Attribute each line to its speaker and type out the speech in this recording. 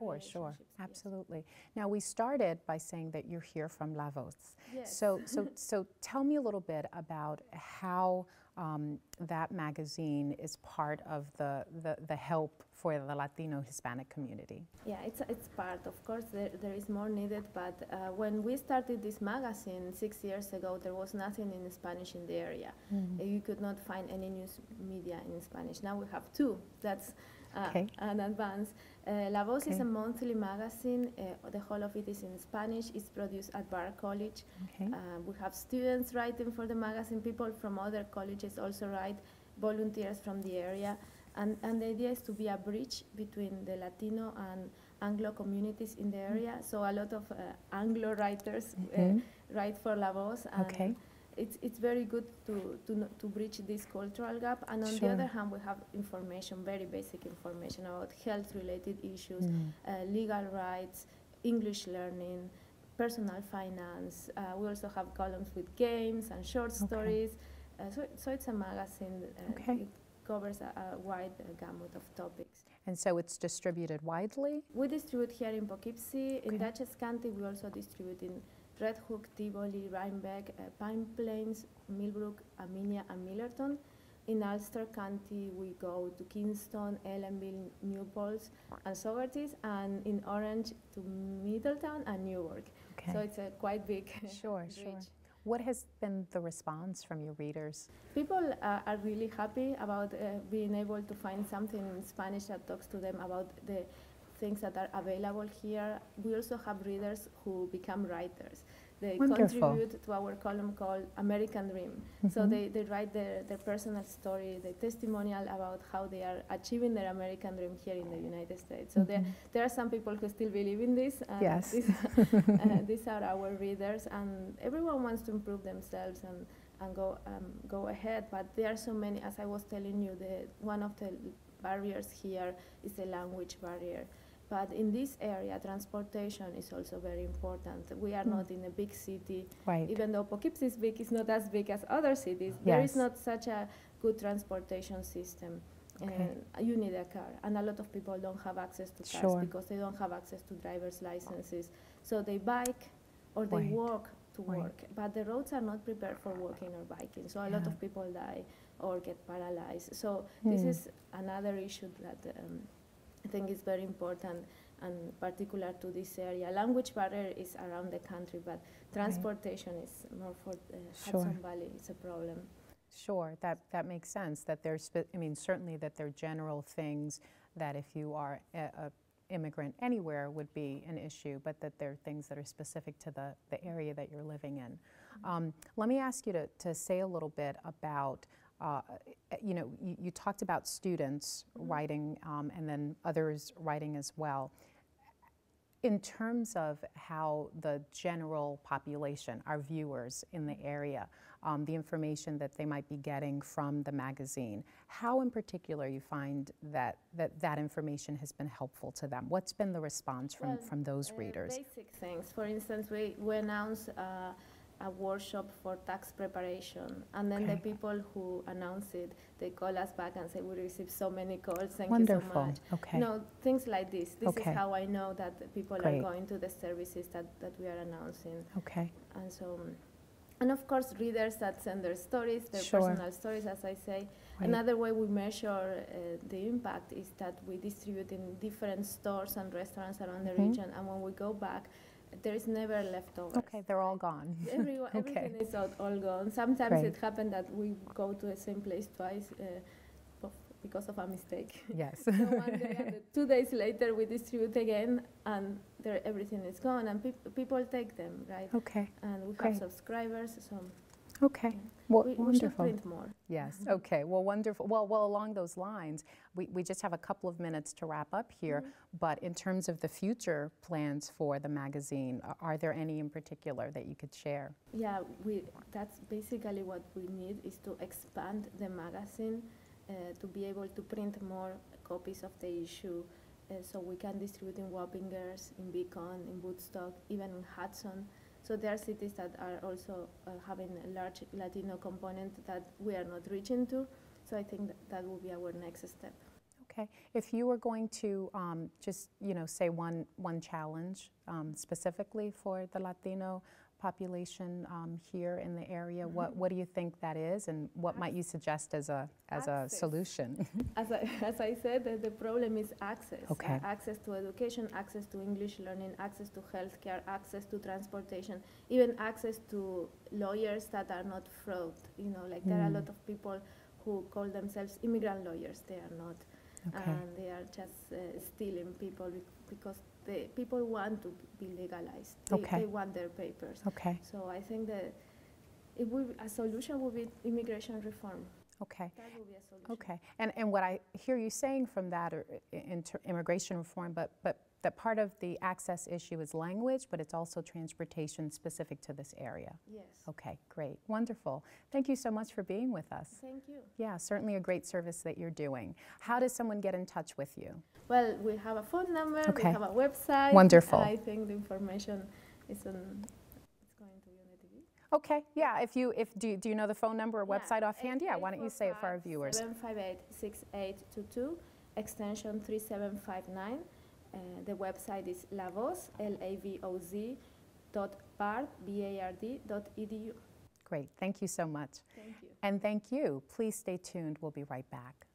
Speaker 1: Sure, sure,
Speaker 2: relationships.
Speaker 1: absolutely. Now, we started by saying that you're here from La Voz.
Speaker 2: Yes.
Speaker 1: So tell me a little bit about how that magazine is part of the help for the Latino Hispanic community.
Speaker 2: Yeah, it's part. Of course, there is more needed, but when we started this magazine 6 years ago, there was nothing in Spanish in the area. You could not find any news media in Spanish. Now we have two. That's an advance. La Voz is a monthly magazine. The whole of it is in Spanish. It's produced at Maragh College. We have students writing for the magazine. People from other colleges also write, volunteers from the area. And the idea is to be a bridge between the Latino and Anglo communities in the area. So a lot of Anglo writers write for La Voz. And it's very good to bridge this cultural gap. And on the other hand, we have information, very basic information about health-related issues, legal rights, English learning, personal finance. We also have columns with games and short stories. So it's a magazine. It covers a wide gamut of topics.
Speaker 1: And so it's distributed widely?
Speaker 2: We distribute here in Poughkeepsie. In Dutchess County, we also distribute in Red Hook, Tivoli, Rhinebeck, Pine Plains, Millbrook, Armenia, and Millerton. In Ulster County, we go to Kingston, Ellenville, New Paltz, and Saugerties, and in Orange to Middletown and Newark. So it's a quite big reach.
Speaker 1: What has been the response from your readers?
Speaker 2: People are really happy about being able to find something in Spanish that talks to them about the things that are available here. We also have readers who become writers. They contribute to our column called American Dream. So they write their personal story, their testimonial about how they are achieving their American dream here in the United States. So there are some people who still believe in this. These are our readers, and everyone wants to improve themselves and go ahead. But there are so many, as I was telling you, one of the barriers here is the language barrier. But in this area, transportation is also very important. We are not in a big city. Even though Poughkeepsie is big, it's not as big as other cities. There is not such a good transportation system. You need a car. And a lot of people don't have access to cars because they don't have access to driver's licenses. So they bike or they walk to work. But the roads are not prepared for walking or biking. So a lot of people die or get paralyzed. So this is another issue that I think is very important and particular to this area. Language barrier is around the country, but transportation is more for Hudson Valley. It's a problem.
Speaker 1: Sure, that makes sense. That there's, I mean, certainly that there are general things that if you are a immigrant anywhere would be an issue, but that there are things that are specific to the area that you're living in. Let me ask you to say a little bit about you know, you talked about students writing and then others writing as well. In terms of how the general population, our viewers in the area, the information that they might be getting from the magazine, how in particular you find that information has been helpful to them? What's been the response from those readers?
Speaker 2: Basic things. For instance, we announced a workshop for tax preparation, and then the people who announce it, they call us back and say, we received so many calls, thank you so much. You know, things like this. This is how I know that people are going to the services that we are announcing. And so, and of course, readers that send their stories, their personal stories, as I say. Another way we measure the impact is that we distribute in different stores and restaurants around the region, and when we go back, there is never leftovers.
Speaker 1: They're all gone.
Speaker 2: Everything is all gone. Sometimes it happened that we go to the same place twice because of a mistake. So one day and 2 days later we distribute again, and everything is gone, and people take them, right? And we have subscribers, so.
Speaker 1: Well,
Speaker 2: we should print more.
Speaker 1: Well, wonderful. Well, along those lines, we just have a couple of minutes to wrap up here, but in terms of the future plans for the magazine, are there any in particular that you could share?
Speaker 2: Yeah, that's basically what we need, is to expand the magazine, to be able to print more copies of the issue, so we can distribute in Wappingers, in Beacon, in Woodstock, even in Hudson. So there are cities that are also having a large Latino component that we are not reaching to. So I think that will be our next step.
Speaker 1: Okay. If you were going to just, say one challenge specifically for the Latino population here in the area, what do you think that is, and what might you suggest as a solution?
Speaker 2: As I said, the problem is access.
Speaker 1: Okay.
Speaker 2: Access to education, access to English learning, access to healthcare, access to transportation, even access to lawyers that are not fraud. There are a lot of people who call themselves immigrant lawyers. They are not.
Speaker 1: Okay.
Speaker 2: And they are just stealing people because the people want to be legalized. They want their papers.
Speaker 1: Okay.
Speaker 2: So I think that a solution would be immigration reform.
Speaker 1: Okay.
Speaker 2: That would be a solution.
Speaker 1: Okay. And what I hear you saying from that, or immigration reform, but that part of the access issue is language, but it's also transportation specific to this area.
Speaker 2: Yes.
Speaker 1: Okay, great. Wonderful. Thank you so much for being with us.
Speaker 2: Thank you.
Speaker 1: Yeah, certainly a great service that you're doing. How does someone get in touch with you?
Speaker 2: Well, we have a phone number,
Speaker 1: Okay.
Speaker 2: we have a website.
Speaker 1: Wonderful.
Speaker 2: And I think the information is it's going to be on the TV.
Speaker 1: Okay, yeah, do you know the phone number or website offhand? Yeah, why don't you say it for our viewers?
Speaker 2: 758-6822, extension 3759. The website is lavoz, lavoz.bard.edu.
Speaker 1: Great, thank you so much.
Speaker 2: Thank you.
Speaker 1: And thank you. Please stay tuned. We'll be right back.